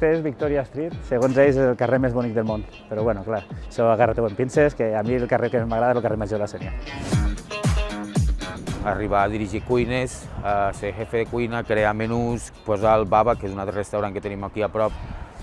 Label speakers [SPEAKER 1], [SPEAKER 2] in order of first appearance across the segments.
[SPEAKER 1] vostè és Victoria Street, segons ells és el carrer més bonic del món. Però bueno, clar, això agarra-t'ho en pinces, que a mi el carrer que m'agrada és el carrer Major de la Sénia.
[SPEAKER 2] Arribar a dirigir cuines, a ser jefe de cuina, crear menús, posar el Baba, que és un altre restaurant que tenim aquí a prop,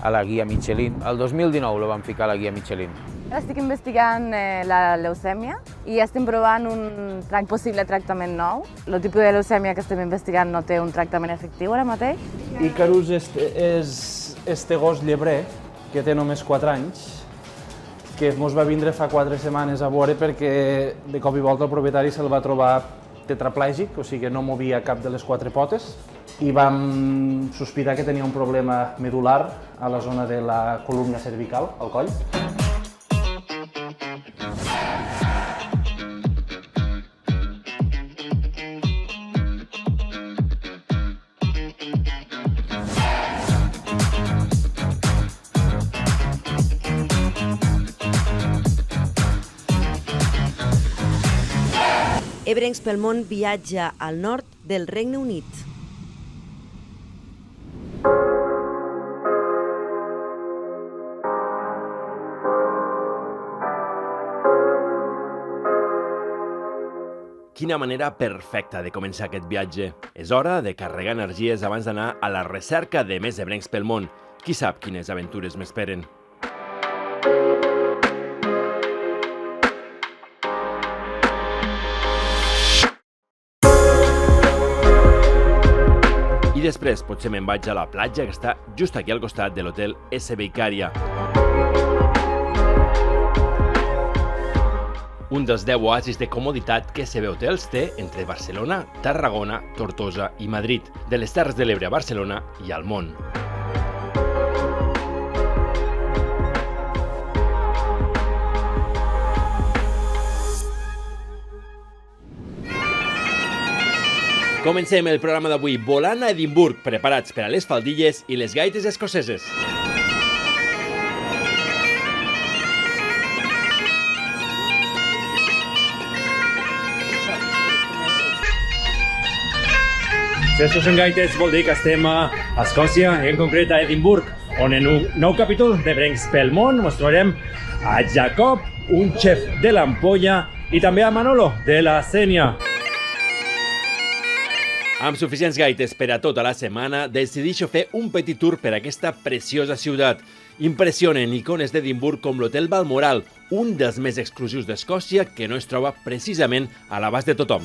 [SPEAKER 2] a la guia Michelin. El 2019 el vam ficar a la guia Michelin.
[SPEAKER 3] Estic investigant la leucèmia i estem provant un possible tractament nou. El tipus de leucèmia que estem investigant no té un tractament efectiu ara mateix.
[SPEAKER 4] Icarus és este gos llebrer, que té només 4 anys, que ens va vindre fa 4 setmanes a veure perquè de cop i volta el propietari se'l va trobar tetraplègic, o sigui que no movia cap de les 4 potes, i vam sospitar que tenia un problema medular a la zona de la columna cervical, al coll.
[SPEAKER 5] Ebrencs pel món viatja al nord del Regne Unit.
[SPEAKER 6] Quina manera perfecta de començar aquest viatge. És hora de carregar energies abans d'anar a la recerca de més ebrencs pel món. Qui sap quines aventures m'esperen. I després potser me'n vaig a la platja que està just aquí al costat de l'hotel SB Icària. Un dels 10 oasis de comoditat que SB Hotels té entre Barcelona, Tarragona, Tortosa i Madrid, de les Terres de l'Ebre a Barcelona i al món. Comencem el programa d'avui volant a Edimburg, preparats per a les faldilles i les gaites escoceses.
[SPEAKER 7] Si això són gaites vol dir que estem a Escòcia, en concret a Edimburg, on en un nou capítol d'Ebrencs pel món ens trobarem a Jacob, un xef de l'Ampolla, i també a Manolo, de la Sénia.
[SPEAKER 6] Amb suficients gaites per a tota la setmana, decideixo fer un petit tour per aquesta preciosa ciutat. Impressionen icones d'Edimburg com l'Hotel Balmoral, un dels més exclusius d'Escòcia que no es troba precisament a l'abast de tothom.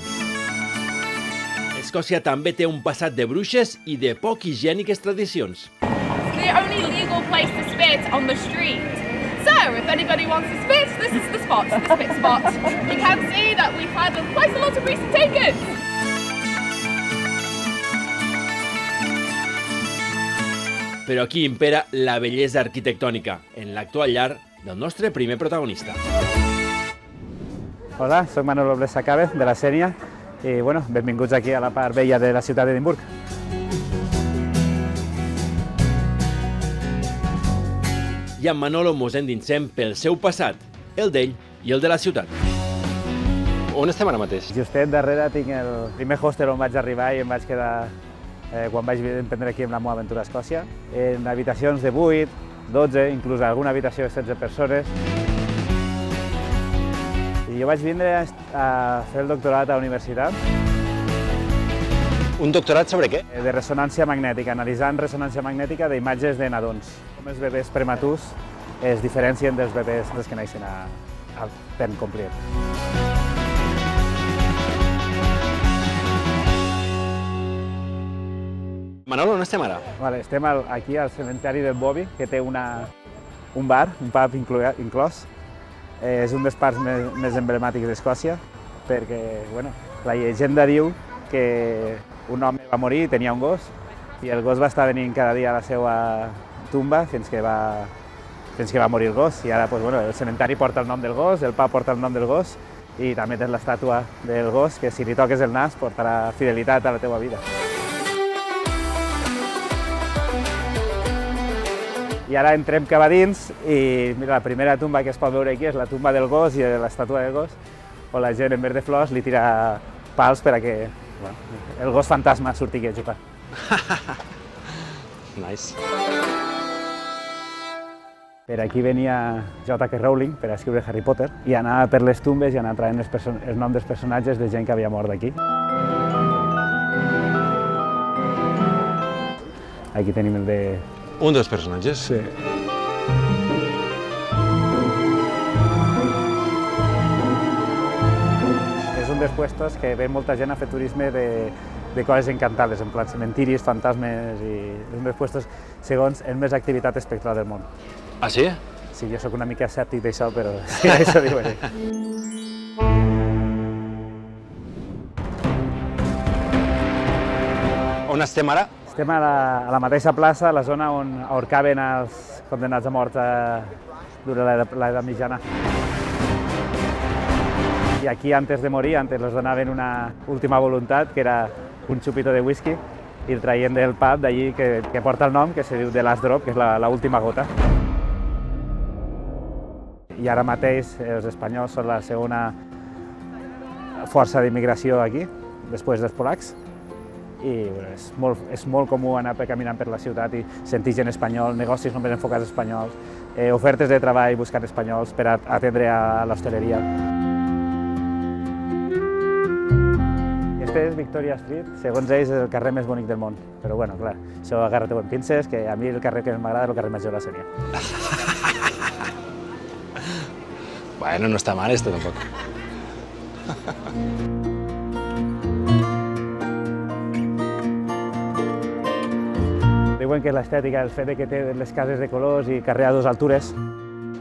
[SPEAKER 6] Escòcia també té un passat de bruixes i de poc higièniques tradicions.
[SPEAKER 8] The only legal place to spit on the street. So, if anybody wants to spit, this is the spot, the spit spot. You can see that we've had quite a lot of recent takers.
[SPEAKER 6] Però aquí impera la bellesa arquitectònica, en l'actual llar del nostre primer protagonista.
[SPEAKER 1] Hola, soc Manolo Blesacabez, de la Sénia, i bueno, benvinguts aquí a la part vella de la ciutat d'Edimburg.
[SPEAKER 6] I amb Manolo mos endinsem pel seu passat, el d'ell i el de la ciutat. On estem ara mateix?
[SPEAKER 1] Justet darrere tinc el primer hostel on vaig arribar i em vaig quedar quan vaig emprendre aquí amb la meva aventura a Escòcia, en habitacions de 8, 12, inclús alguna habitació de 16 persones. I jo vaig vindre a fer el doctorat a la universitat.
[SPEAKER 6] Un doctorat sobre què?
[SPEAKER 1] De ressonància magnètica, analitzant ressonància magnètica d'imatges de nadons. Com els bebès prematurs es diferencien dels bebès que naixen a pen complet.
[SPEAKER 6] Manolo, on estem ara?
[SPEAKER 1] Estem aquí al cementeri del Bobi, que té un bar, un pub inclòs. És un dels parcs més emblemàtics d'Escòcia, perquè la llegenda diu que un home va morir i tenia un gos, i el gos va estar venint cada dia a la seva tumba fins que va morir el gos. I ara el cementeri porta el nom del gos, el pub porta el nom del gos, i també tens l'estàtua del gos, que si li toques el nas portarà fidelitat a la teva vida. I ara entrem cap a dins i mira, la primera tumba que es pot veure aquí és la tumba del gos i l'estàtua del gos, on la gent en vez de flors li tira pals per a que el gos fantasma surti aquí a jugar.
[SPEAKER 6] Nice.
[SPEAKER 1] Per aquí venia J.K. Rowling per a escriure Harry Potter i anava per les tumbes i anava traient els noms dels personatges de gent que havia mort aquí. Aquí tenim el de...
[SPEAKER 9] Un dels personatges?
[SPEAKER 1] Sí. És un dels puestos que ve molta gent a fer turisme de coses encantades, en plan cementiris, fantasmes i... És un dels puestos, segons, el més activitat espectral del món.
[SPEAKER 9] Ah, sí?
[SPEAKER 1] Sí, jo sóc una mica escèptic d'això, però sí, això diuen ells.
[SPEAKER 9] On estem ara?
[SPEAKER 1] Estem a la mateixa plaça, a la zona on ahorcaven els condenats a mort durant l'edat mitjana. I aquí, antes de morir, antes els donaven una última voluntat, que era un xupito de whisky, i el traient del pub d'allí que porta el nom, que se diu The Last Drop, que és l'última gota. I ara mateix els espanyols són la segona força d'immigració aquí, després dels polacs. I és molt comú anar caminant per la ciutat i sentir gent espanyol, negocis només enfocats espanyols, ofertes de treball buscant espanyols per atendre a l'hostaleria. Este és Victoria Street, segons ells és el carrer més bonic del món. Però bueno, clar, això agarra-t'ho en pinces, que a mi el carrer que més m'agrada és el carrer Major de la Sénia.
[SPEAKER 9] Bueno, no està mal, esto tampoc.
[SPEAKER 1] Diuen que és l'estètica, el fet que té les cases de colors i carrer a dues altures.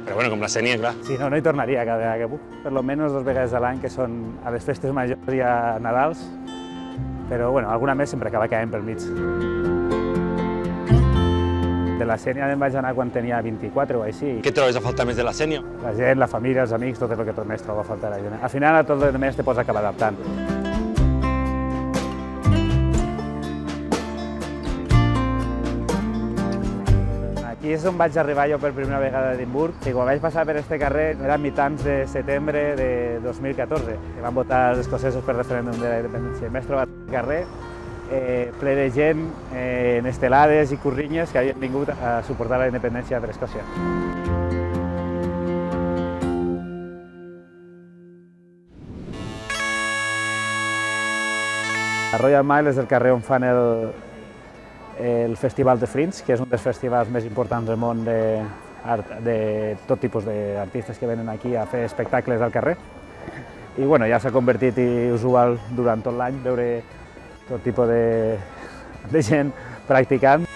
[SPEAKER 9] Però bueno, com la Sénia, clar.
[SPEAKER 1] Si no, no hi tornaria cada vegada que puc. Per almenys 2 vegades a l'any, que són a les festes majors i a Nadals. Però bueno, alguna més sempre acaba caient pel mig. De la Sénia me'n vaig anar quan tenia 24 o així.
[SPEAKER 9] Què trobes a faltar més de la Sénia?
[SPEAKER 1] La gent, la família, els amics, tot el que tot més trobo a faltar. Al final, a tot el més te pots acabar adaptant. Aquí és on vaig arribar jo per primera vegada a Edimburg, i quan vaig passar per este carrer era a mitjans de setembre de 2014, que van votar els escocesos per referèndum de la independència. M'he trobat al carrer ple de gent en estelades i currinyes que havien vingut a suportar la independència per Escòcia. La Royal Mile és el carrer on fan el Festival de Fringe, que és un dels festivals més importants del món de tot tipus d'artistes que venen aquí a fer espectacles al carrer. I bueno, ja s'ha convertit en usual durant tot l'any veure tot tipus de gent practicant.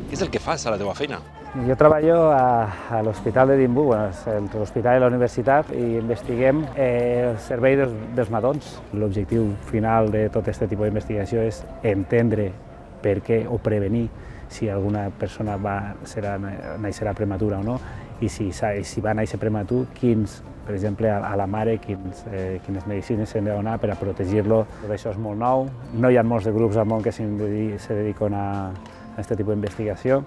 [SPEAKER 9] Què és el que fas a la teva feina?
[SPEAKER 1] Jo treballo a l'Hospital d'Edimburg, l'Hospital de la Universitat, i investiguem el servei dels nadons. L'objectiu final de tot aquest tipus d'investigació és entendre per què o prevenir si alguna persona naixerà prematura o no, i si va néixer prematur, per exemple, a la mare, quines medicines s'han de donar per a protegir-lo. Tot això és molt nou. No hi ha molts de grups al món que se dediquen a aquest tipus d'investigació.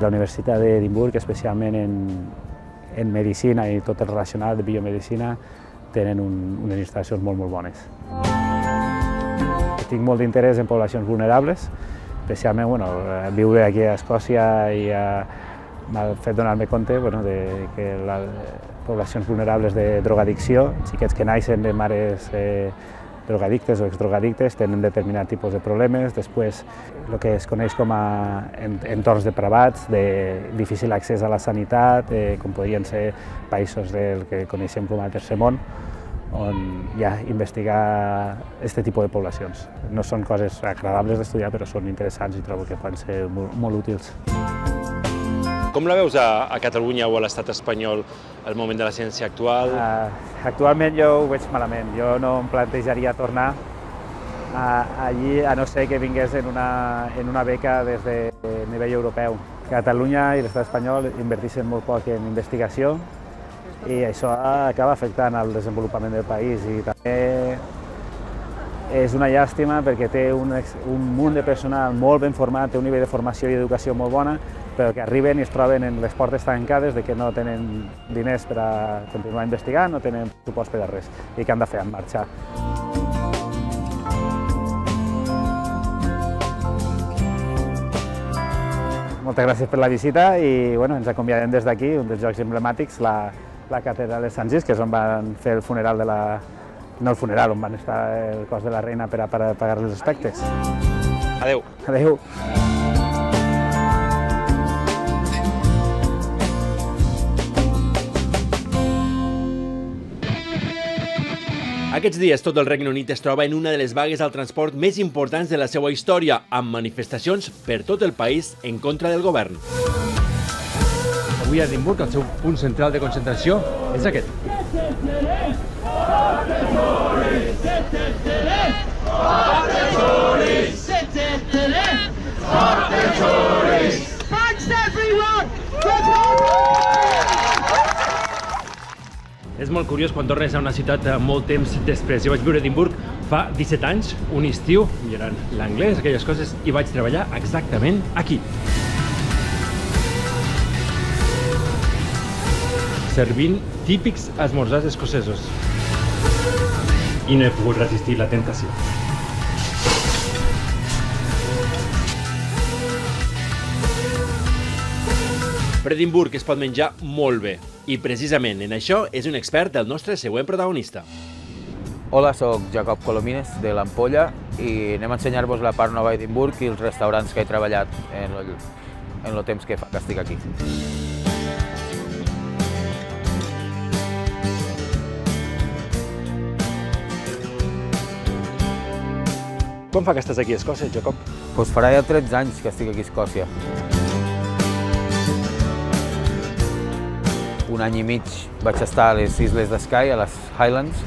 [SPEAKER 1] La Universitat d'Edimburg, especialment en medicina i tot el relacionat de biomedicina, tenen unes instal·lacions molt bones. Tinc molt d'interès en poblacions vulnerables, especialment viure aquí a Escòcia m'ha fet donar-me compte que les poblacions vulnerables de drogadicció, xiquets que naixen de mares drogadictes o exdrogadictes, tenen determinat tipus de problemes. Després, el que es coneix com a entorns depravats, de difícil accés a la sanitat, com podrien ser països del que coneixem com a Tercer Món, on hi ha investigar aquest tipus de poblacions. No són coses agradables d'estudiar, però són interessants i trobo que poden ser molt útils.
[SPEAKER 9] Com la veus a Catalunya o a l'estat espanyol al moment de la ciència actual?
[SPEAKER 1] Actualment jo ho veig malament. Jo no em plantejaria tornar allí, a no ser que vingués en una beca des de nivell europeu. Catalunya i l'estat espanyol inverteixen molt poc en investigació i això acaba afectant el desenvolupament del país, i també És una llàstima perquè té un munt de personal molt ben format, té un nivell de formació i educació molt bona, però que arriben i es troben en les portes tancades de que no tenen diners per a continuar investigant, no tenen pressupost per a res, i què han de fer? Han marxar. Moltes gràcies per la visita i ens acomiadem des d'aquí, un dels llocs emblemàtics, la catedral de Sant Gis, que és on van fer el funeral no el funeral, on van estar el cos de la reina per a pagar els respectes.
[SPEAKER 9] Adeu.
[SPEAKER 1] Adeu.
[SPEAKER 6] Aquests dies tot el Regne Unit es troba en una de les vagues al transport més importants de la seva història, amb manifestacions per tot el país en contra del govern.
[SPEAKER 7] Avui a Edimburg el seu punt central de concentració és aquest. És molt curiós quan tornes a una ciutat molt temps després. Jo vaig viure a Edimburg fa 17 anys, un estiu, mirant l'anglès, aquelles coses, i vaig treballar exactament aquí. Servint típics esmorzars escocesos. I no he pogut resistir la tentació.
[SPEAKER 6] Per Edimburg es pot menjar molt bé, i precisament en això és un expert del nostre següent protagonista.
[SPEAKER 2] Hola, sóc Jacob Colomines, de l'Ampolla, i anem a ensenyar-vos la part nova d'Edimburg i els restaurants que he treballat en el temps que fa que estic aquí.
[SPEAKER 9] Quan fa que estàs aquí a Escòcia, Jacob?
[SPEAKER 2] Doncs farà ja 13 anys que estic aquí a Escòcia. Un any i mig vaig estar a les Isles de Skye, a les Highlands.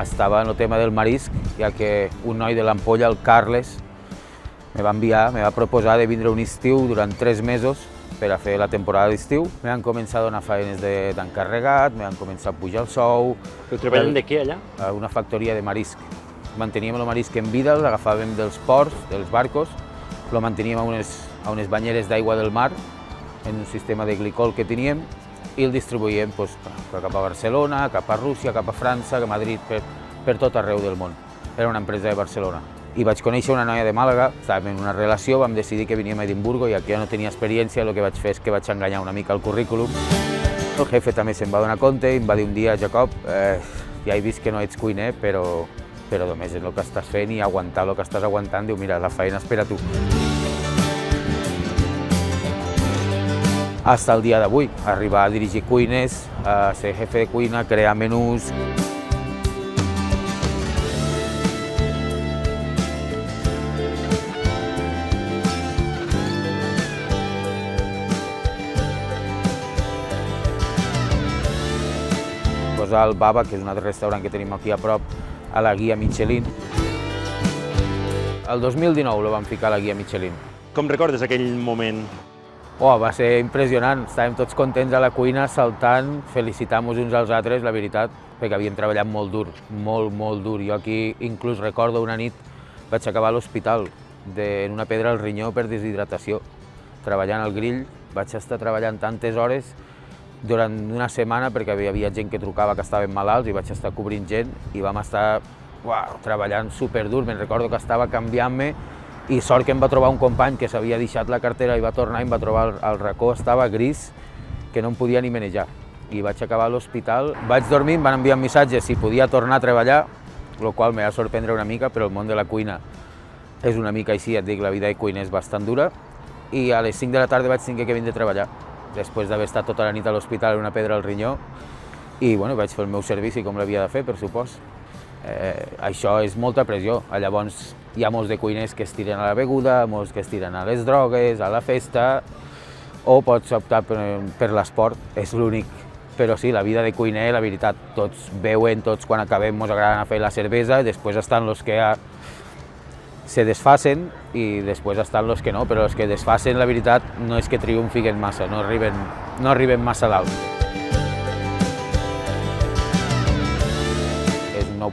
[SPEAKER 2] Estava en el tema del marisc, ja que un noi de l'Ampolla, el Carles, me va proposar de vindre un estiu durant 3 mesos per a fer la temporada d'estiu. Me van començar a donar feines d'encarregat, me van començar a pujar el sou.
[SPEAKER 9] Però treballant de què allà?
[SPEAKER 2] A una factoria de marisc. Manteníem el marisc en vida, l'agafàvem dels ports, dels barcos, lo manteníem a unes banyeres d'aigua del mar, en un sistema de glicol que teníem, i el distribuïem cap a Barcelona, cap a Rússia, cap a França, a Madrid, per tot arreu del món. Era una empresa de Barcelona. I vaig conèixer una noia de Màlaga, estàvem en una relació, vam decidir que veníem a Edimburgo, i aquí jo no tenia experiència, el que vaig fer és que vaig enganyar una mica el currículum. El jefe també se'n va donar compte i em va dir un dia, Jacob, ja he vist que no ets cuiner, però només és el que estàs fent i aguantar el que estàs aguantant, diu, mira, la feina és per a tu. Hasta el dia d'avui, arribar a dirigir cuines, a ser jefe de cuina, crear menús. Posar el Baba, que és un altre restaurant que tenim aquí a prop, a la guia Michelin. El 2019 lo vam ficar a la guia Michelin.
[SPEAKER 9] Com recordes aquell moment?
[SPEAKER 2] Va ser impressionant, estàvem tots contents a la cuina, saltant, felicitant-nos uns als altres, la veritat, perquè havíem treballat molt dur, molt dur. Jo aquí inclús recordo una nit vaig acabar a l'hospital en una pedra al rinyó per deshidratació. Treballant al grill, vaig estar treballant tantes hores durant una setmana perquè hi havia gent que trucava que estaven malalts i vaig estar cobrint gent i vam estar treballant superdur. Me'n recordo que estava canviant-me i sort que em va trobar un company que s'havia deixat la cartera i va tornar i em va trobar el racó, estava gris, que no em podia ni manejar. I vaig acabar a l'hospital, vaig dormir, em van enviar un missatge si podia tornar a treballar, el qual me va sorprendre una mica, però el món de la cuina és una mica així, et dic, la vida de cuina és bastant dura, i a les 5 de la tarda vaig tenir que vindre a treballar, després d'haver estat tota la nit a l'hospital amb una pedra al rinyó, i vaig fer el meu servici com l'havia de fer, per supost. Això és molta pressió, llavors hi ha molts de cuiners que es tiren a la beguda, molts que es tiren a les drogues, a la festa, o pots optar per l'esport, és l'únic. Però sí, la vida de cuiner, la veritat, tots beuen, tots quan acabem ens agrada anar a fer la cervesa, després estan els que se desfacen i després estan els que no, però els que desfacen, la veritat, no és que triomfin massa, no arriben massa dalt.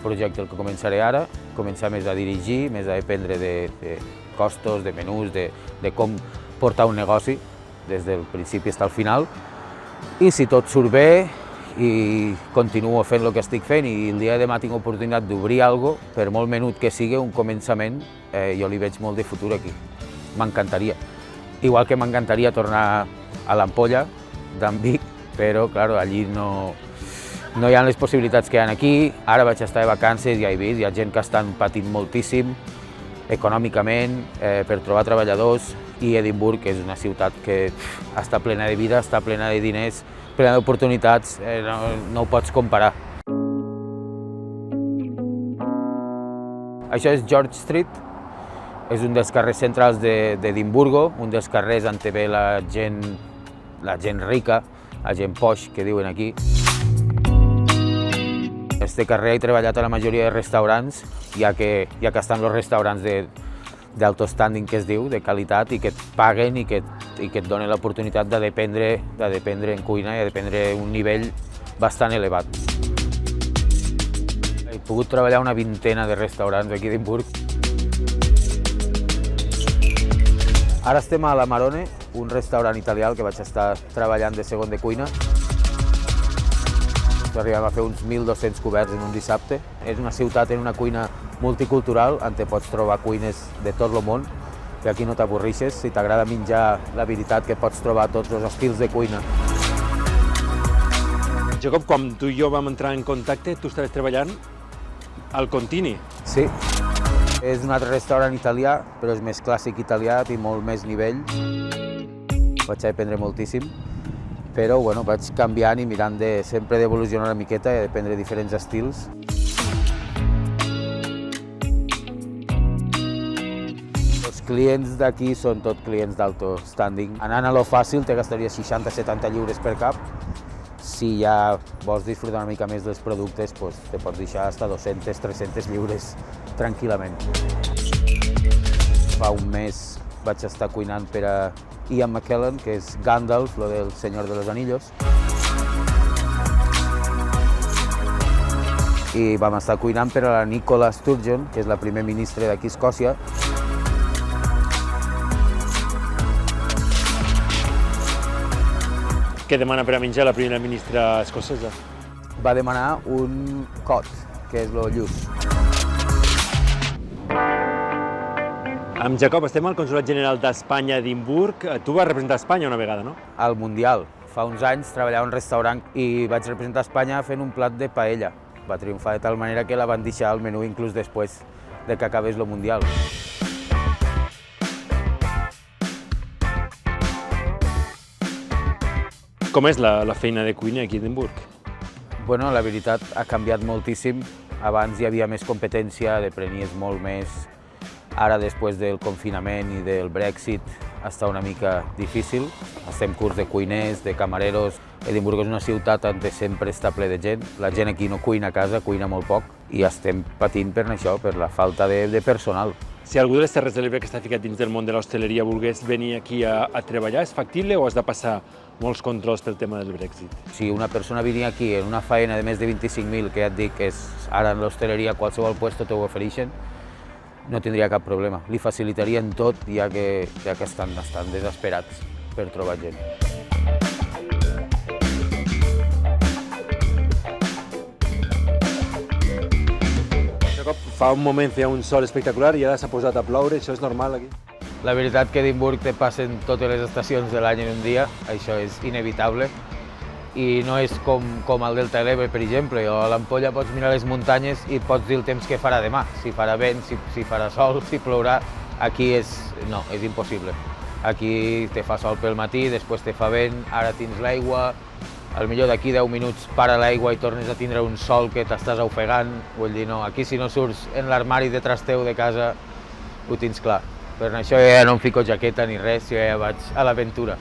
[SPEAKER 2] projecte el que començaré ara, començar més a dirigir, més a aprendre de costos, de menús, de com portar un negoci des del principi fins al final. I si tot surt bé i continuo fent el que estic fent i el dia de demà tinc oportunitat d'obrir alguna cosa, per molt menut que sigui un començament, jo li veig molt de futur aquí. M'encantaria. Igual que m'encantaria tornar a l'Ampolla d'en Vic, però, clar, allí no hi ha les possibilitats que hi ha aquí. Ara vaig estar de vacances i ja he vist, hi ha gent que estan patint moltíssim econòmicament per trobar treballadors, i Edimburg és una ciutat que està plena de vida, està plena de diners, plena d'oportunitats, no ho pots comparar. Això és George Street, és un dels carrers centrals d'Edimburgo, un dels carrers on ve la gent rica, la gent posh, que diuen aquí. En aquest carrer he treballat a la majoria de restaurants, ja que estan els restaurants d'alto standing, que es diu, de qualitat, i que et paguen i que et donen l'oportunitat de dependre en cuina i de dependre a un nivell bastant elevat. He pogut treballar una vintena de restaurants aquí a Edimburg. Ara estem a l'Amarone, un restaurant italià al que vaig estar treballant de segon de cuina. Arribem a fer uns 1.200 coberts en un dissabte. És una ciutat en una cuina multicultural on te pots trobar cuines de tot el món, i aquí no t'avorrixes. Si t'agrada menjar, la veritat que pots trobar tots els estils de cuina.
[SPEAKER 9] Jacob, quan tu i jo vam entrar en contacte, tu estaves treballant al Contini.
[SPEAKER 2] Sí. És un altre restaurant italià, però és més clàssic italià, té molt més nivell. Vaig aprendre moltíssim, però vaig canviant i mirant sempre d'evolucionar una miqueta i d'aprendre diferents estils. Els clients d'aquí són tots clients d'alto standing. Anant a lo fàcil te gastaries 60-70 lliures per cap. Si ja vols disfrutar una mica més dels productes, te pots deixar fins a 200-300 lliures tranquil·lament. Fa un mes vaig estar cuinant per a Ian McKellen, que és Gandalf, lo del Senyor de los Anillos. I vam estar cuinant per a la Nicola Sturgeon, que és la primer ministre d'aquí a Escòcia.
[SPEAKER 9] Què demana per a menjar la primera ministra escocesa?
[SPEAKER 2] Va demanar un cod, que és lo lluç.
[SPEAKER 9] Amb Jacob estem al Consolat General d'Espanya a Edimburg. Tu vas representar Espanya una vegada, no?
[SPEAKER 2] Al Mundial. Fa uns anys treballava en un restaurant i vaig representar Espanya fent un plat de paella. Va triomfar de tal manera que la van deixar al menú inclús després de que acabés el Mundial.
[SPEAKER 9] Com és la feina de cuina aquí a Edimburg?
[SPEAKER 2] La veritat ha canviat moltíssim. Abans hi havia més competència, deprenies molt més. Ara, després del confinament i del Brexit, està una mica difícil. Estem curts de cuiners, de camareros. Edimburg és una ciutat on sempre està ple de gent. La gent aquí no cuina a casa, cuina molt poc, i estem patint per això, per la falta de personal.
[SPEAKER 9] Si algú de les Terres de l'Ebre que està ficat dins del món de l'hostaleria volgués venir aquí a treballar, és factible o has de passar molts controls pel tema del Brexit?
[SPEAKER 2] Si una persona venia aquí en una faena de més de 25.000, que ja et dic que és ara en l'hostaleria qualsevol puesto t'ho ofereixen, no tindria cap problema. Li facilitarien tot, ja que estan desesperats per trobar gent.
[SPEAKER 9] Fa un moment feia un sol espectacular i ara s'ha posat a ploure, això és normal aquí?
[SPEAKER 2] La veritat que a Edimburg te passen totes les estacions de l'any en un dia, això és inevitable. I no és com el Delta de l'Ebre, per exemple. A l'Ampolla pots mirar les muntanyes i pots dir el temps que farà demà, si farà vent, si farà sol, si plourà. Aquí és impossible. Aquí te fa sol pel matí, després te fa vent, ara tens l'aigua, potser d'aquí 10 minuts para l'aigua i tornes a tindre un sol que t'estàs ofegant. Vull dir, no, aquí si no surts en l'armari de trasteu de casa ho tens clar. Per això ja no em fico jaqueta ni res, jo ja vaig a l'aventura.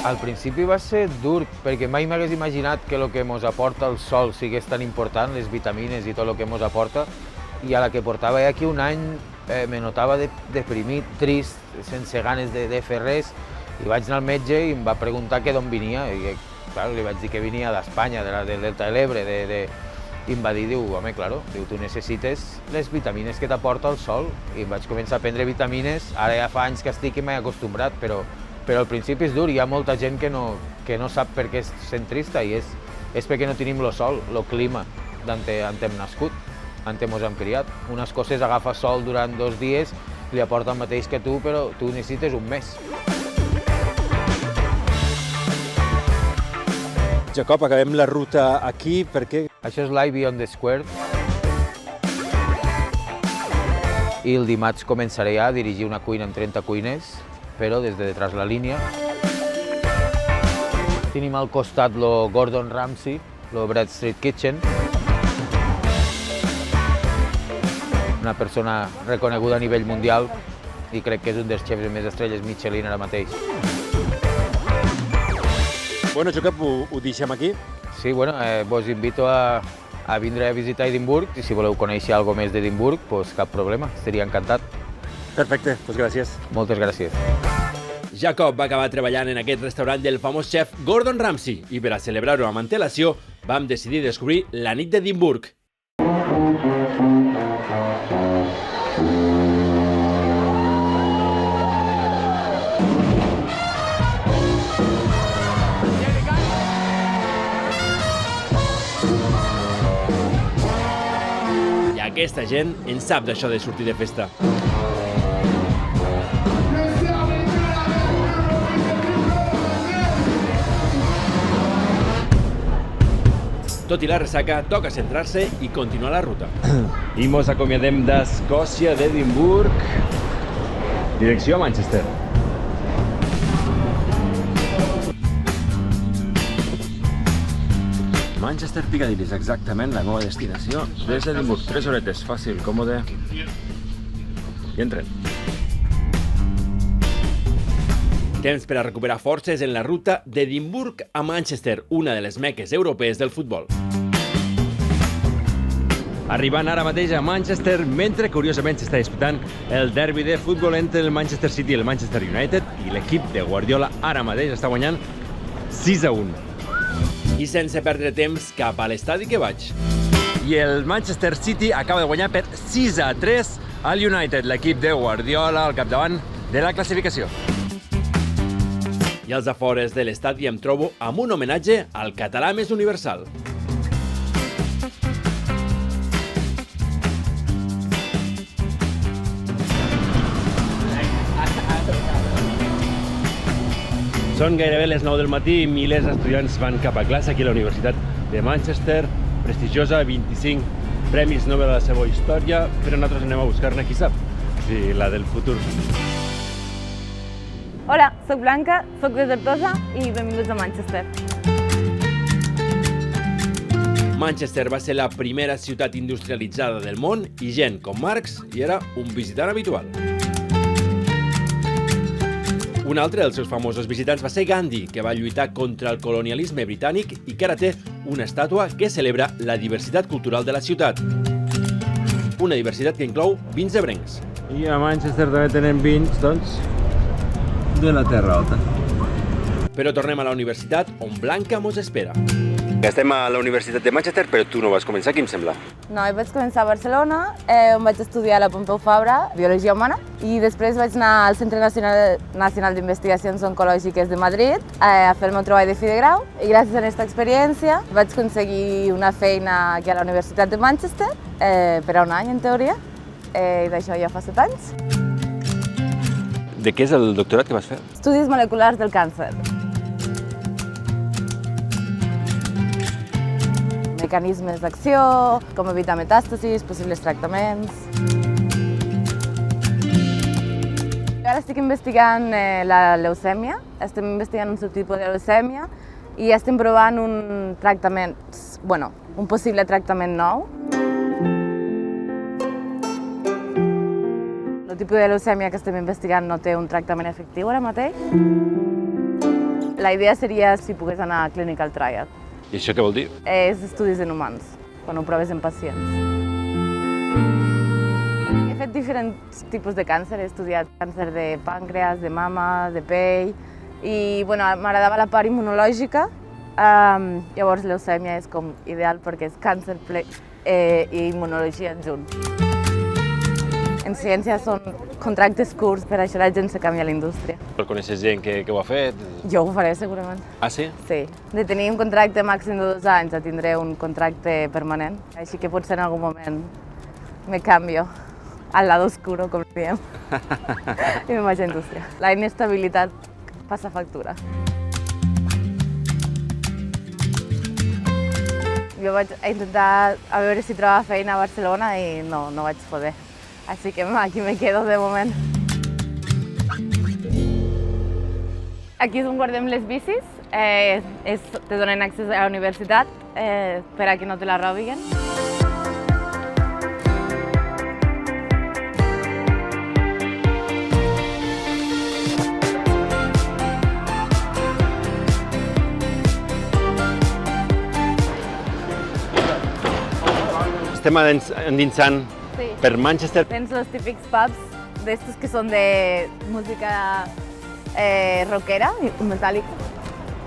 [SPEAKER 2] Al principi va ser dur, perquè mai m'hagués imaginat que el que ens aporta el sol sigués tan important, les vitamines i tot el que ens aporta, i a la que portava aquí un any me notava deprimit, trist, sense ganes de fer res, i vaig anar al metge i em va preguntar que d'on venia, i Claro, li vaig dir que venia d'Espanya, del Delta de l'Ebre, invadir, diu, home, claro, diu, tu necessites les vitamines que t'aporta el sol. I vaig començar a prendre vitamines, ara ja fa anys que estic i m'he acostumbrat, però al principi és dur, hi ha molta gent que no sap per què es sent trista i és perquè no tenim el sol, el clima d'on hem nascut, on mos hem criat. Unes coses agafa sol durant 2 dies, li aporta el mateix que tu, però tu necessites un mes.
[SPEAKER 9] Jacob, acabem la ruta aquí perquè...
[SPEAKER 2] Això és Live on the Square. I el dimarts començaré a dirigir una cuina amb 30 cuiners, però des de detrás la línia. Tenim al costat el Gordon Ramsay, el Bread Street Kitchen. Una persona reconeguda a nivell mundial i crec que és un dels xefs amb més estrelles Michelin ara mateix.
[SPEAKER 9] Bueno, Jacob, ho deixem aquí.
[SPEAKER 2] Sí, bueno, vos invito a vindre a visitar Edimburg i si voleu conèixer alguna més d'Edimburg, pues cap problema, estaria encantat.
[SPEAKER 9] Perfecte, doncs gràcies.
[SPEAKER 2] Moltes gràcies.
[SPEAKER 6] Jacob va acabar treballant en aquest restaurant del famós xef Gordon Ramsay i per a celebrar-ho amb antelació vam decidir descobrir la nit d'Edimburg. I aquesta gent en sap d'això de sortir de festa. Tot i la ressaca, toca centrar-se i continuar la ruta.
[SPEAKER 7] I mos acomiadem d'Escòcia, d'Edimburg, direcció a Manchester. Manchester Piccadilly és exactament la meva destinació. Des d'Edimburg, 3 horetes, fàcil, còmode. I entrem.
[SPEAKER 6] Temps per a recuperar forces en la ruta d'Edimburg a Manchester, una de les meques europees del futbol.
[SPEAKER 7] Arribant ara mateix a Manchester, mentre curiosament s'està disputant el derbi de futbol entre el Manchester City i el Manchester United i l'equip de Guardiola ara mateix està guanyant 6-1.
[SPEAKER 6] I sense perdre temps, cap a l'estadi que vaig.
[SPEAKER 7] I el Manchester City acaba de guanyar per 6-3 al United, l'equip de Guardiola al capdavant de la classificació.
[SPEAKER 6] I als afores de l'estadi em trobo amb un homenatge al català més universal.
[SPEAKER 7] Són gairebé les 9 del matí i milers d'estudiants van cap a classe aquí a la Universitat de Manchester, prestigiosa, 25 premis Nobel a la seva història, però nosaltres anem a buscar-ne, qui sap, si la del futur.
[SPEAKER 3] Hola, soc Blanca, soc de Tortosa i benvinguts a Manchester.
[SPEAKER 6] Manchester va ser la primera ciutat industrialitzada del món i gent com Marx hi era un visitant habitual. Un altre dels seus famosos visitants va ser Gandhi, que va lluitar contra el colonialisme britànic i que ara té una estàtua que celebra la diversitat cultural de la ciutat. Una diversitat que inclou vins ebrencs.
[SPEAKER 7] I a Manchester també tenen vins, doncs, de la Terra Alta.
[SPEAKER 6] Però tornem a la universitat, on Blanca mos espera.
[SPEAKER 9] Estem a la Universitat de Manchester, però tu no vas començar, què em sembla?
[SPEAKER 3] No, jo vaig començar a Barcelona, on vaig estudiar a la Pompeu Fabra, Biologia Humana, i després vaig anar al Centre Nacional d'Investigacions Oncològiques de Madrid a fer el meu treball de fi de grau, i gràcies a aquesta experiència vaig aconseguir una feina aquí a la Universitat de Manchester, per a un any, en teoria, i d'això ja fa 7 anys.
[SPEAKER 9] De què és el doctorat que vas fer?
[SPEAKER 3] Estudis moleculars del càncer. Mecanismes d'acció, com evitar metàstasis, possibles tractaments. Ara estic investigant la leucèmia, estem investigant un subtipus de leucèmia i estem provant un tractament, un possible tractament nou. El tipus de leucèmia que estem investigant no té un tractament efectiu ara mateix. La idea seria si pogués anar a clinical trial.
[SPEAKER 9] I això què vol dir?
[SPEAKER 3] És estudis en humans, quan ho proves en pacients. He fet diferents tipus de càncer, he estudiat càncer de pàncreas, de mama, de pell, i m'agradava la part immunològica Llavors leucèmia és com ideal perquè és càncer i immunologia junt. En ciència són contractes curts, per això la gent se canvia a la indústria.
[SPEAKER 9] Però coneixes gent que ho ha fet?
[SPEAKER 3] Jo ho faré segurament.
[SPEAKER 9] Ah, sí?
[SPEAKER 3] Sí. De tenir un contracte màxim de 2 anys a tindré un contracte permanent, així que potser en algun moment me canvio al lado oscuro, com diem, i me'n vaig a indústria. La inestabilitat passa factura. Jo vaig intentar a veure si trobava feina a Barcelona i no vaig poder. Així que aquí me quedo de moment. Aquí és on guardem les bicis, te donen accés a la universitat per a que no te la robin.
[SPEAKER 9] Estem endinsant per Manchester.
[SPEAKER 3] Tens els típics pubs d'estos que són de música rockera i metàl·lica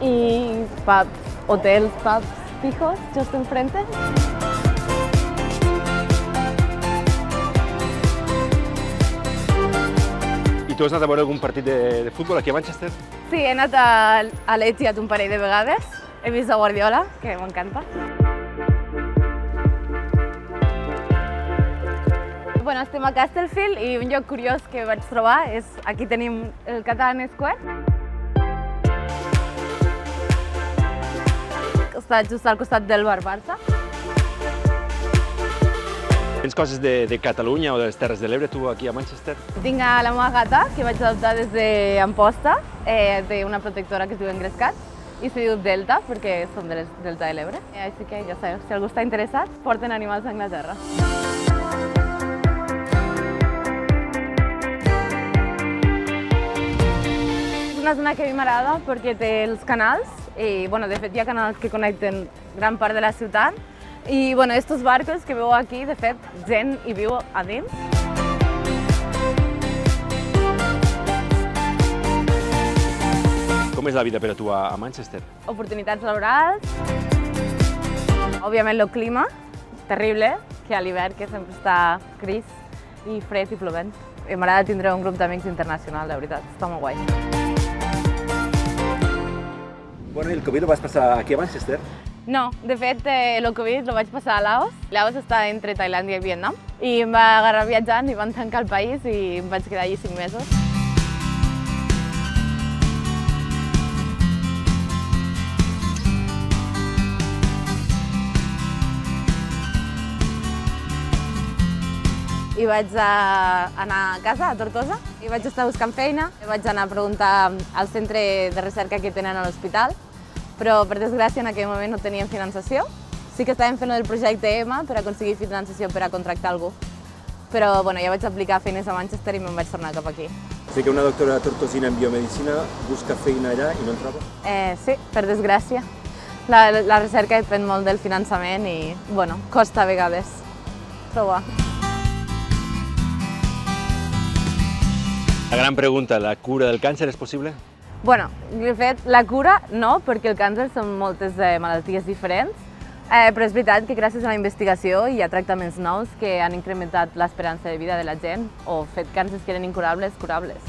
[SPEAKER 3] i pubs, hotels, pubs fijos, just enfrente.
[SPEAKER 9] I tu has anat a veure algun partit de futbol aquí a Manchester?
[SPEAKER 3] Sí, he anat a l'Etihad un parell de vegades. He vist a Guardiola, que m'encanta. Bueno, estem a Castlefield i un lloc curiós que vaig trobar és aquí tenim el Catalan Square. Està just al costat del bar Barça.
[SPEAKER 9] Tens coses de Catalunya o de les Terres de l'Ebre, tu, aquí a Manchester?
[SPEAKER 3] Tinc a la meva gata, que vaig adoptar des d'Amposta, d'una protectora que es diu Engrescat, i se diu Delta, perquè som del Delta de l'Ebre. Així que ja sabeu, si algú està interessat, porten animals a Anglaterra. És una zona que a mi m'agrada perquè té els canals, i de fet hi ha canals que connecten gran part de la ciutat, i estos barcos que veu aquí, de fet, gent hi viu a dins.
[SPEAKER 9] Com és la vida per a tu a Manchester?
[SPEAKER 3] Oportunitats laborals, òbviament el clima, terrible, que a l'hivern que sempre està gris i fred i plovent. M'agrada tindre un grup d'amics internacional, de veritat, està molt guai.
[SPEAKER 9] Bueno, el Covid ho vas passar aquí a Manchester?
[SPEAKER 3] No, de fet, el Covid lo vaig passar a Laos. Laos està entre Tailàndia i Vietnam. I em va agarrar viatjant i van tancar el país i em vaig quedar allí 5 mesos. I vaig anar a casa, a Tortosa, i vaig estar buscant feina. Vaig anar a preguntar al centre de recerca que tenen a l'hospital, però per desgràcia en aquell moment no tenien finançació. Sí que estàvem fent el projecte EMA per aconseguir finançació per a contractar algú. Però ja vaig aplicar feines a Manchester i me'n vaig tornar cap aquí.
[SPEAKER 10] Sé que una doctora tortosina en biomedicina busca feina allà i no en troba?
[SPEAKER 3] Sí, per desgràcia. La recerca depèn molt del finançament i, costa a vegades trobar.
[SPEAKER 9] La gran pregunta, la cura del càncer és possible?
[SPEAKER 3] De fet, la cura no, perquè el càncer són moltes malalties diferents, però és veritat que gràcies a la investigació hi ha tractaments nous que han incrementat l'esperança de vida de la gent o fet càncers que eren incurables, curables.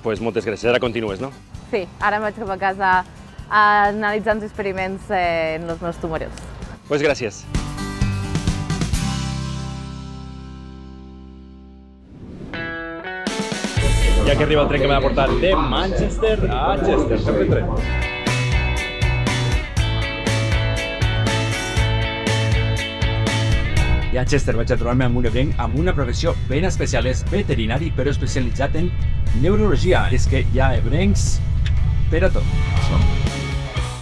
[SPEAKER 9] Pues moltes gràcies, ara continues, no?
[SPEAKER 3] Sí, ara em vaig cap a casa a analitzar uns experiments en els meus tumors.
[SPEAKER 9] Pues gràcies. Ja que arriba el tren que m'ha de portar de Manchester a Chester, sempre en tren.
[SPEAKER 7] I a Chester vaig a trobar-me amb un ebrenc amb una professió ben especial. És veterinari, però especialitzat en neurologia. És que hi ha ebrencs per a tot.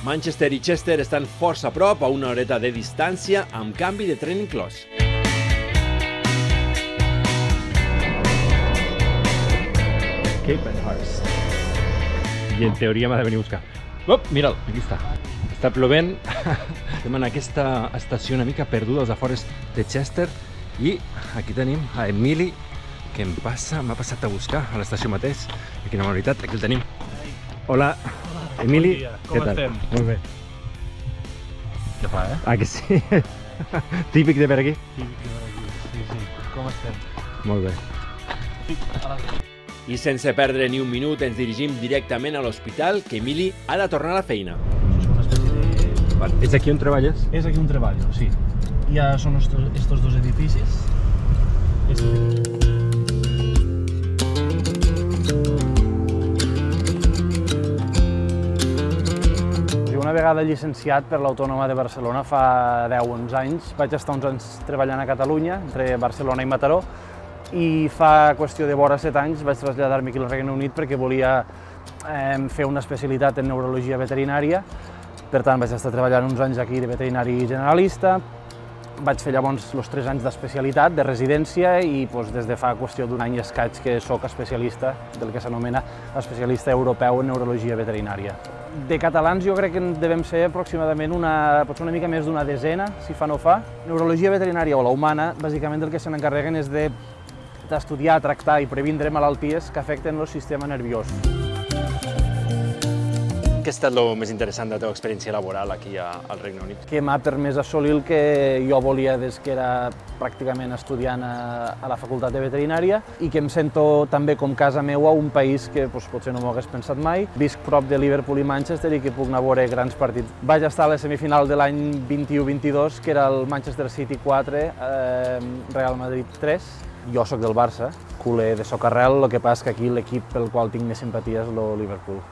[SPEAKER 6] Manchester i Chester estan força a prop, a una horeta de distància, amb canvi de tren inclòs.
[SPEAKER 9] Capenhurst. I en teoria m'ha de venir a buscar. Mira'l, aquí està. Està plovent. Estem en aquesta estació una mica perduda als afores de Chester i aquí tenim a Emily, què em passa? M'ha passat a buscar a l'estació mateix. I quina amabilitat, aquí el tenim. Hola, Emili.
[SPEAKER 4] Com estem?
[SPEAKER 9] Molt bé.
[SPEAKER 4] Què fa, eh?
[SPEAKER 9] Ah, que sí? Típic de per aquí?
[SPEAKER 4] Típic de per aquí, sí. Com estem?
[SPEAKER 9] Molt bé.
[SPEAKER 6] I sense perdre ni un minut ens dirigim directament a l'hospital, que Emili ha de tornar a la feina.
[SPEAKER 9] És aquí on treballes?
[SPEAKER 4] És aquí on treballo, sí. Ja són estos dos edificis. Una vegada llicenciat per l'Autònoma de Barcelona fa 10-11 anys, vaig estar uns anys treballant a Catalunya, entre Barcelona i Mataró, i fa qüestió de vora 7 anys vaig traslladar-me aquí al Regne Unit perquè volia fer una especialitat en neurologia veterinària. Per tant, vaig estar treballant uns anys aquí de veterinari generalista. Vaig fer llavors els 3 anys d'especialitat, de residència, i des de fa qüestió d'un any i escaig que soc especialista del que s'anomena especialista europeu en neurologia veterinària. De catalans jo crec que en devem ser aproximadament potser una mica més d'una desena, si fa no fa. Neurologia veterinària o la humana, bàsicament el que se n'encarreguen és d'estudiar, tractar i previndre malalties que afecten el sistema nerviós.
[SPEAKER 9] Què ha estat el més interessant de la teva experiència laboral aquí al Regne Unit?
[SPEAKER 4] Que m'ha permès assolir el que jo volia des que era pràcticament estudiant a la Facultat de Veterinària i que em sento també com casa meua un país que potser no m'ho hagués pensat mai. Visc prop de Liverpool i Manchester i que puc anar a veure grans partits. Vaig estar a la semifinal de l'any 21-22, que era el Manchester City 4, Real Madrid 3. Jo sóc del Barça, culer de socarrel, el que passa que aquí l'equip pel qual tinc més simpatia és el Liverpool.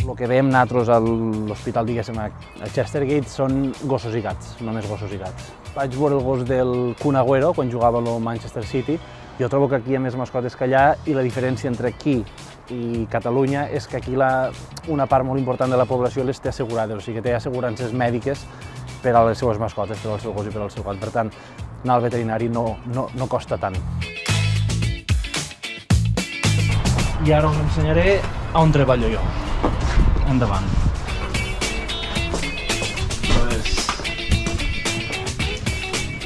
[SPEAKER 4] El que veiem nosaltres a l'hospital, diguéssim, a Chestergate són gossos i gats, només gossos i gats. Vaig veure el gos del Kun Agüero quan jugava al Manchester City. Jo trobo que aquí hi ha més mascotes que allà i la diferència entre aquí i Catalunya és que aquí una part molt important de la població les té assegurades, o sigui que té assegurances mèdiques per a les seues mascotes, per al seu gos i per al seu gat. Per tant, anar al veterinari no costa tant. I ara us ensenyaré on treballo jo. Endavant. Això és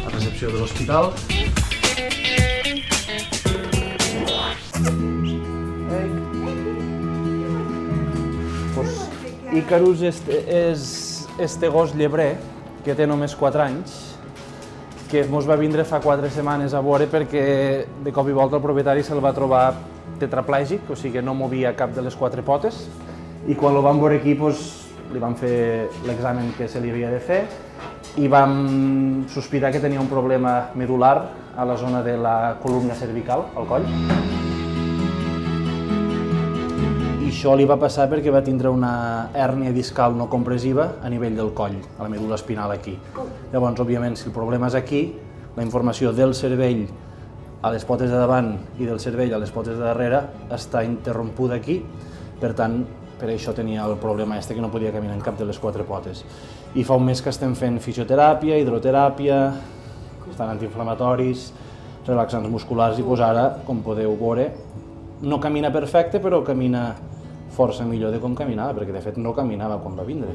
[SPEAKER 4] la recepció de l'hospital. Icarus és este gos llebrer, que té només 4 anys, que ens va vindre fa 4 setmanes a veure perquè de cop i volta el propietari se'l va trobar tetraplègic, o sigui que no movia cap de les 4 potes, i quan el vam veure aquí li vam fer l'examen que se li havia de fer i vam sospitar que tenia un problema medular a la zona de la columna cervical, al coll. I això li va passar perquè va tindre una hèrnia discal no compressiva a nivell del coll, a la medul·la espinal aquí. Llavors, òbviament, si el problema és aquí, la informació del cervell a les potes de davant i del cervell a les potes de darrere està interrompuda aquí, per tant, per això tenia el problema que no podia caminar en cap de les 4 potes. I fa un mes que estem fent fisioteràpia, hidroteràpia, estan antiinflamatoris, relaxants musculars i ara, com podeu veure, no camina perfecte, però camina força millor de com caminava, perquè de fet no caminava quan va vindre.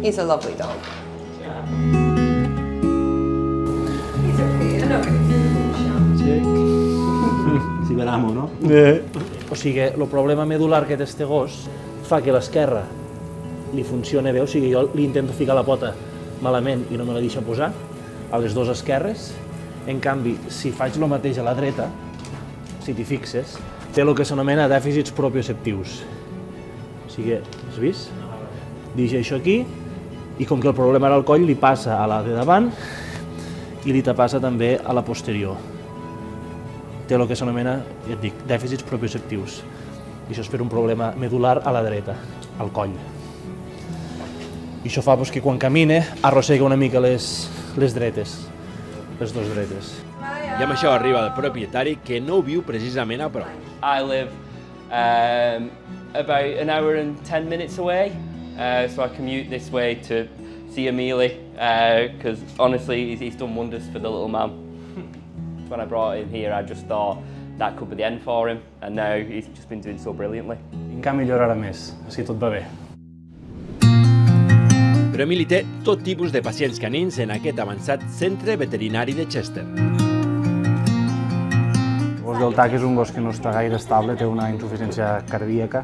[SPEAKER 11] He's a lovely dog.
[SPEAKER 4] Si veramo, no? O sigui, el problema medular que té este gos fa que l'esquerra li funciona bé, o sigui, jo li intento ficar la pota malament i no me la deixa posar, a les dues esquerres. En canvi, si faig el mateix a la dreta, si t'hi fixes, té el que s'anomena dèficits propioceptius. O sigui, has vist? Dirigeixo aquí, i com que el problema era el coll, li passa a la de davant i li passa també a la posterior. Té el que s'anomena, ja et dic, dèficits propioceptius. I això és per un problema medular a la dreta, al coll. I això fa que quan camina arrossega una mica les dretes, les dues dretes.
[SPEAKER 6] I amb això arriba el propietari, que no ho viu precisament a prop.
[SPEAKER 12] I live about an hour and 10 minutes away, so I commute this way to see Emili, because honestly he's done wonders for the little man. When I brought him here, I just thought that could be the end for him, and now he's just been doing so brilliantly.
[SPEAKER 4] Encara millorarà més, si tot va bé.
[SPEAKER 6] Però Emili té tot tipus de pacients canins en aquest avançat centre veterinari de Chester.
[SPEAKER 4] El gos del TAC és un gos que no està gaire estable, té una insuficiència cardíaca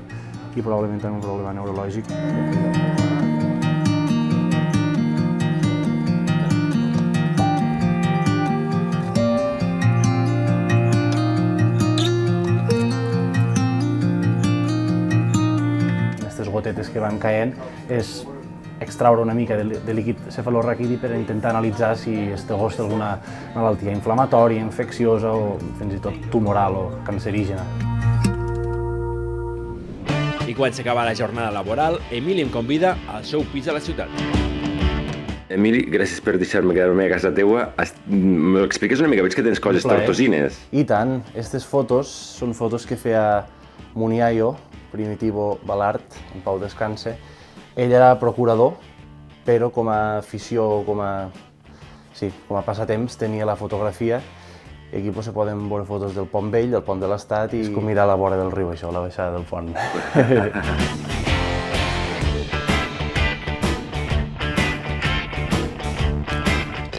[SPEAKER 4] i probablement també un problema neurològic. Aquestes gotetes que van caient és extraure una mica de líquid cefalorraquidi per intentar analitzar si este gos té alguna malaltia inflamatòria, infecciosa o fins i tot tumoral o cancerígena.
[SPEAKER 6] I quan s'acaba la jornada laboral, Emili em convida al seu pis a la ciutat.
[SPEAKER 11] Emili, gràcies per deixar-me quedar-me a casa teua. M'expliques una mica, veig que tens coses tortosines.
[SPEAKER 4] I tant, aquestes fotos són fotos que feia Muniaio, Primitivo Balart, en pau descanse. Ell era procurador, però com a afició, com a passatemps, tenia la fotografia. I aquí se poden veure fotos del Pont Vell, del Pont de l'Estat, i és com mirar a la vora del riu, això, la baixada del pont.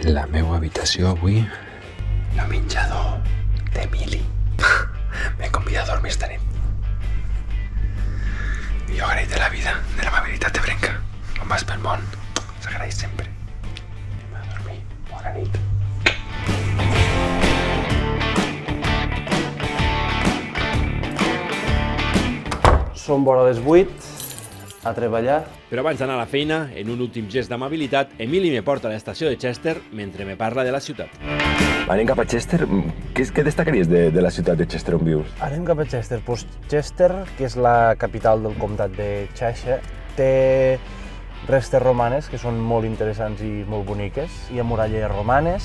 [SPEAKER 11] La meva habitació avui, el menjador d'Emili. M'he convidat a dormir esta nit. I jo agraït de la vida, de l'amabilitat de Brenca. On vas pel món, s'agraeix sempre. Anem a dormir. Bona nit.
[SPEAKER 4] Són vora les 8, a treballar.
[SPEAKER 6] Però abans d'anar a la feina, en un últim gest d'amabilitat, Emili me porta a l'estació de Chester mentre me parla de la ciutat.
[SPEAKER 11] Anem cap a Chester. Què destacaries de la ciutat de Chester on vius?
[SPEAKER 4] Anem cap a Chester. Pues Chester, que és la capital del comtat de Cheshire, té restes romanes que són molt interessants i molt boniques. Hi ha muralles romanes,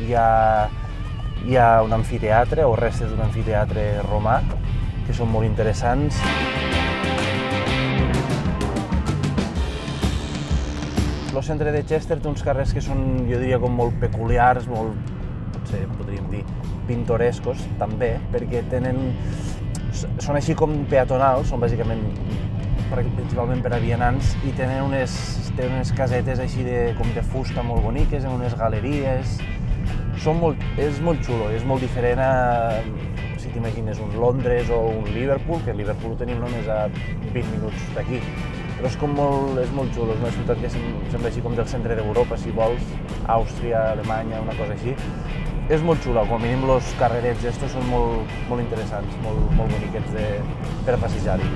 [SPEAKER 4] hi ha un amfiteatre o restes d'un amfiteatre romà que són molt interessants. El centre de Chester té uns carrers que són, jo diria, com molt peculiars, molt, potser podríem dir, pintorescos, també, perquè són així com peatonals, són bàsicament, principalment per a vianants, i tenen unes casetes així com de fusta molt boniques, en unes galeries. És molt xulo, és molt diferent a, si t'imagines, un Londres o un Liverpool, que Liverpool ho tenim només a 20 minuts d'aquí. Però és molt xulo, és una ciutat que sembla així com del centre d'Europa, si vols, Àustria, Alemanya, una cosa així. És molt xulo, com a mínim els carrerets estos són molt interessants, molt boniquets per a passejar-hi.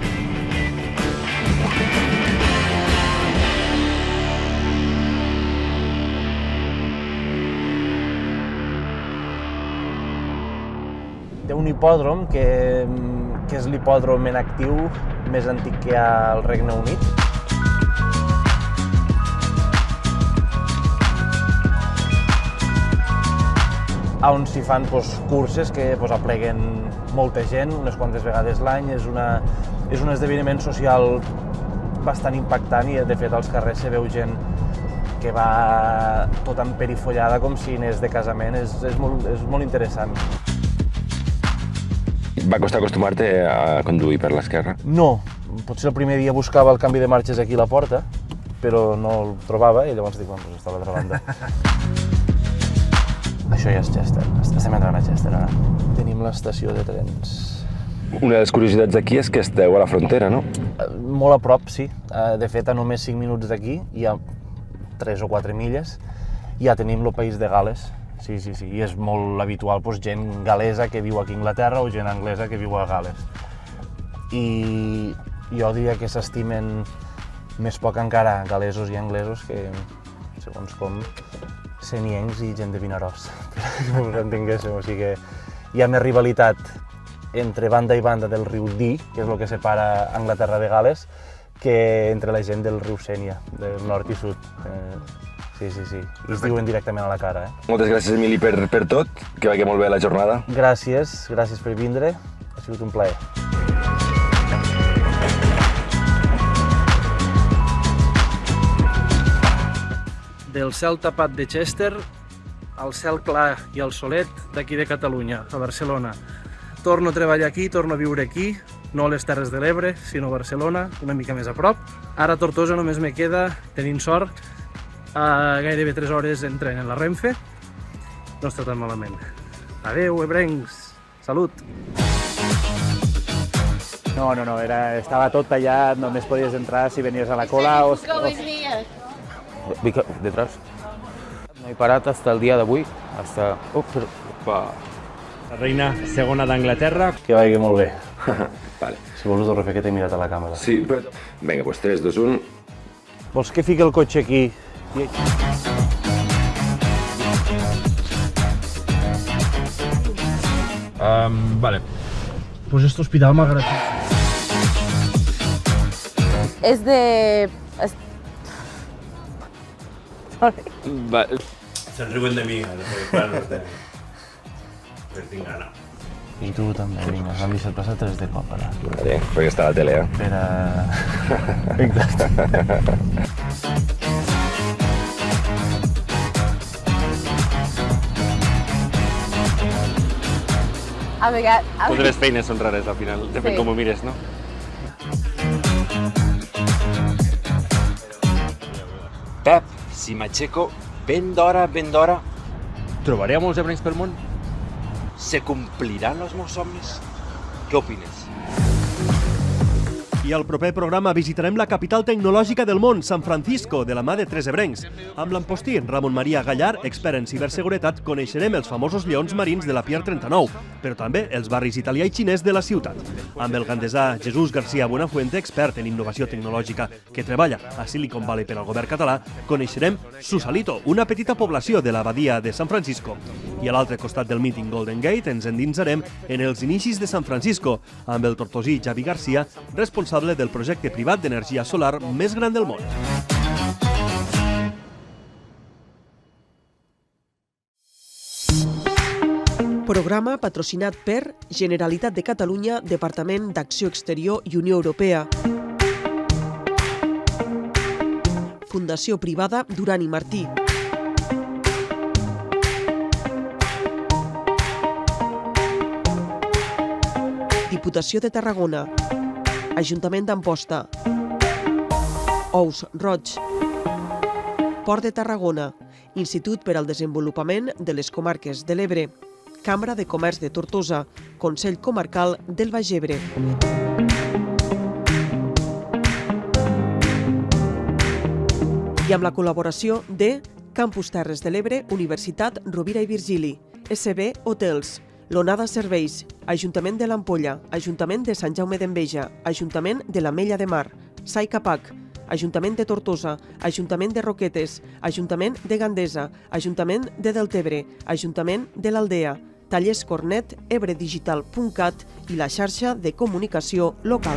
[SPEAKER 4] Té un hipòdrom que és l'hipòdrom en actiu més antic que hi ha al Regne Unit. On s'hi fan curses que apleguen molta gent, unes quantes vegades l'any. És un esdeveniment social bastant impactant i, de fet, als carrers se veu gent que va tot emperifollada com si anés de casament. És molt interessant.
[SPEAKER 11] Va costar acostumar-te a conduir per l'esquerra?
[SPEAKER 4] No, potser el primer dia buscava el canvi de marxes aquí a la porta, però no el trobava i llavors dic, doncs està a l'altra banda. Això ja és Chester, estem entrant a Chester ara. Tenim l'estació de trens.
[SPEAKER 11] Una de les curiositats d'aquí és que esteu a la frontera, no?
[SPEAKER 4] Molt a prop, sí. De fet, a només 5 minuts d'aquí, hi ha 3 o 4 milles, ja tenim el país de Gal·les. Sí, i és molt habitual gent galesa que viu aquí a Anglaterra o gent anglesa que viu a Gal·les. I jo diria que s'estimen més poc encara galesos i anglesos que, segons com, seniencs i gent de Vinaròs, perquè us entenguéssiu. O sigui que hi ha més rivalitat entre banda i banda del riu Dee, que és el que separa Anglaterra de Gal·les, que entre la gent del riu Sénia, del nord i sud. Sí. I es diuen directament a la cara.
[SPEAKER 11] Moltes gràcies, Emili, per tot. Que vagi molt bé la jornada.
[SPEAKER 4] Gràcies per vindre. Ha sigut un plaer. Del cel tapat de Chester al cel clar i al solet d'aquí de Catalunya, a Barcelona. Torno a treballar aquí, torno a viure aquí, no a les Terres de l'Ebre, sinó a Barcelona, una mica més a prop. Ara a Tortosa només me queda, tenint sort, Gairebé 3 hores en tren en la Renfe. No està tan malament. Adeu, ebrencs. Salut.
[SPEAKER 1] No, estava tot tallat, només podies entrar si venies a la cola o...
[SPEAKER 2] Detrás. No he parat hasta el dia d'avui. Hasta...
[SPEAKER 9] La reina segona d'Anglaterra.
[SPEAKER 13] Que vagi molt bé.
[SPEAKER 11] Vale.
[SPEAKER 13] Si vols ho refer que t'he mirat a la càmera.
[SPEAKER 11] Sí, però... Vinga, doncs 3, 2, 1...
[SPEAKER 4] Vols que fiqui el cotxe aquí?
[SPEAKER 9] Vale.
[SPEAKER 4] Pues este hospital m'agrada.
[SPEAKER 3] És de...
[SPEAKER 9] Vale.
[SPEAKER 7] Se'n riuen de mi, quan no té. Per tinc gana.
[SPEAKER 13] I tu també, vinga, s'han vist el passat 3 de cop, ara.
[SPEAKER 11] Vale, perquè està a la tele, eh?
[SPEAKER 13] Per a... Exacte.
[SPEAKER 3] A vegades...
[SPEAKER 9] Totes les feines són rares, al final, depèn com ho mires, no?
[SPEAKER 6] Pep, si m'aixeco ben d'hora, trobaré a molts ebrencs pel món? Se compliran els meus somnis? Què opines?
[SPEAKER 14] I al proper programa visitarem la capital tecnològica del món, San Francisco, de la mà de 3 ebrencs. Amb l'empostí Ramon Maria Gallar, expert en ciberseguretat, coneixerem els famosos lleons marins de la Pier 39, però també els barris italià i xinès de la ciutat. Amb el gandesà Jesús García Buenafuente, expert en innovació tecnològica que treballa a Silicon Valley per al govern català, coneixerem Susalito, una petita població de la badia de San Francisco. I a l'altre costat del míting Golden Gate ens endinsarem en els inicis de San Francisco, amb el tortosí Javi García, responsable del projecte privat d'energia solar més gran del món.
[SPEAKER 15] Programa patrocinat per Generalitat de Catalunya, Departament d'Acció Exterior i Unió Europea. Fundació privada Duran i Martí. Diputació de Tarragona. Ajuntament d'Amposta. Ous Roig. Port de Tarragona. Institut per al Desenvolupament de les Comarques de l'Ebre. Cambra de Comerç de Tortosa. Consell Comarcal del Baix Ebre. I amb la col·laboració de Campus Terres de l'Ebre, Universitat Rovira i Virgili, SB Hotels, L'Onada Serveis, Ajuntament de l'Ampolla, Ajuntament de Sant Jaume d'Enveja, Ajuntament de l'Ametlla de Mar, Sai Capac, Ajuntament de Tortosa, Ajuntament de Roquetes, Ajuntament de Gandesa, Ajuntament de Deltebre, Ajuntament de l'Aldea, Tallers Cornet, ebredigital.cat i la xarxa de comunicació local.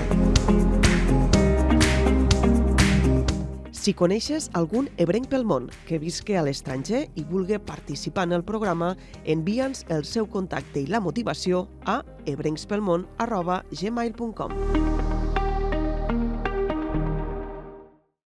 [SPEAKER 15] Si coneixes algun ebrenc pel món que visqui a l'estranger i vulgui participar en el programa, envia'ns el seu contacte i la motivació a ebrencspelmon@gmail.com.